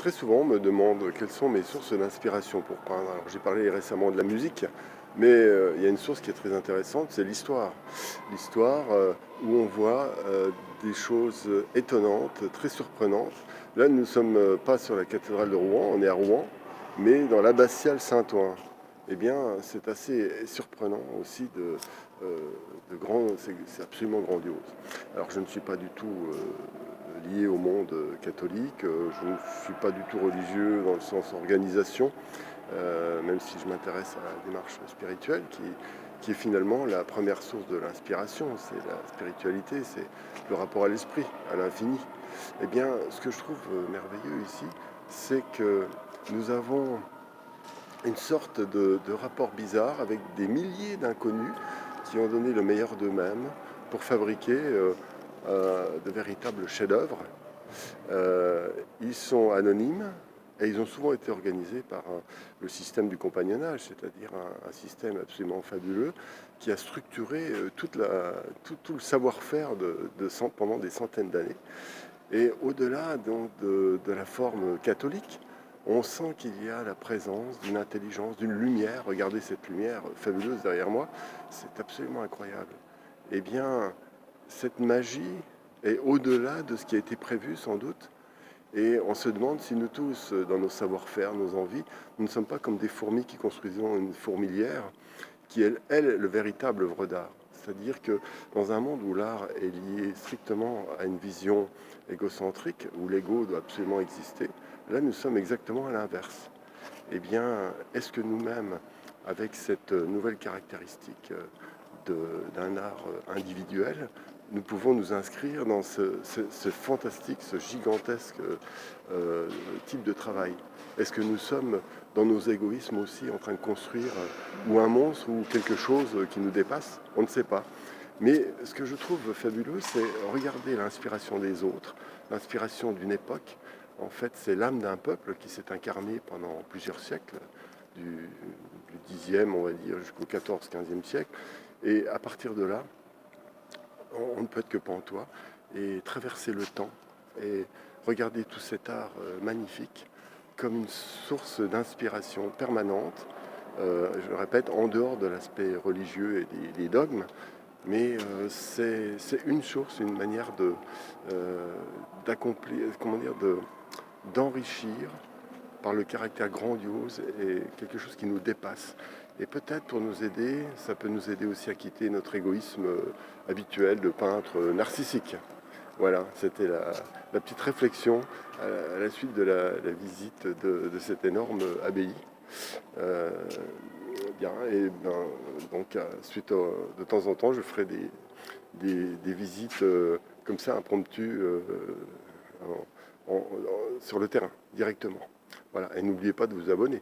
Très souvent, on me demande quelles sont mes sources d'inspiration pour peindre. Alors, j'ai parlé récemment de la musique, mais il y a une source qui est très intéressante, c'est l'histoire. L'histoire où on voit des choses étonnantes, très surprenantes. Là, nous ne sommes pas sur la cathédrale de Rouen, on est à Rouen, mais dans l'abbatiale Saint-Ouen. Eh bien, c'est assez surprenant aussi euh, c'est absolument grandiose. Alors, je ne suis pas du tout lié au monde catholique, je ne suis pas du tout religieux dans le sens organisation, même si je m'intéresse à la démarche spirituelle qui est finalement la première source de l'inspiration, c'est la spiritualité, c'est le rapport à l'esprit, à l'infini. Eh bien, ce que je trouve merveilleux ici, c'est que nous avons une sorte de rapport bizarre avec des milliers d'inconnus qui ont donné le meilleur d'eux-mêmes pour fabriquer de véritables chefs-d'œuvre. Ils sont anonymes et ils ont souvent été organisés par le système du compagnonnage, c'est-à-dire un système absolument fabuleux qui a structuré tout le savoir-faire pendant des centaines d'années. Et au-delà donc de la forme catholique, on sent qu'il y a la présence d'une intelligence, d'une lumière. Regardez cette lumière fabuleuse derrière moi, c'est absolument incroyable. Eh bien, cette magie est au-delà de ce qui a été prévu sans doute. Et on se demande si nous tous, dans nos savoir-faire, nos envies, nous ne sommes pas comme des fourmis qui construisons une fourmilière, qui est, elle, le véritable œuvre d'art. C'est-à-dire que dans un monde où l'art est lié strictement à une vision égocentrique, où l'ego doit absolument exister, là nous sommes exactement à l'inverse. Eh bien, est-ce que nous-mêmes, avec cette nouvelle caractéristique d'un art individuel, nous pouvons nous inscrire dans ce fantastique, ce gigantesque type de travail? Est-ce que nous sommes dans nos égoïsmes aussi en train de construire ou un monstre ou quelque chose qui nous dépasse? On ne sait pas. Mais ce que je trouve fabuleux, c'est regarder l'inspiration des autres, l'inspiration d'une époque. En fait, c'est l'âme d'un peuple qui s'est incarnée pendant plusieurs siècles, du 10e, on va dire, jusqu'au 14e, 15e siècle. Et à partir de là, on ne peut être que pantois et traverser le temps et regarder tout cet art magnifique comme une source d'inspiration permanente, je le répète, en dehors de l'aspect religieux et des dogmes, mais c'est une source, une manière d'accomplir, comment dire, d'enrichir par le caractère grandiose et quelque chose qui nous dépasse. Et peut-être pour nous aider, ça peut nous aider aussi à quitter notre égoïsme habituel de peintre narcissique. Voilà, c'était la petite réflexion à la suite de la visite de cette énorme abbaye. Euh, Bien, et ben, donc, de temps en temps, je ferai des visites comme ça, impromptues, sur le terrain, directement. Voilà, et n'oubliez pas de vous abonner.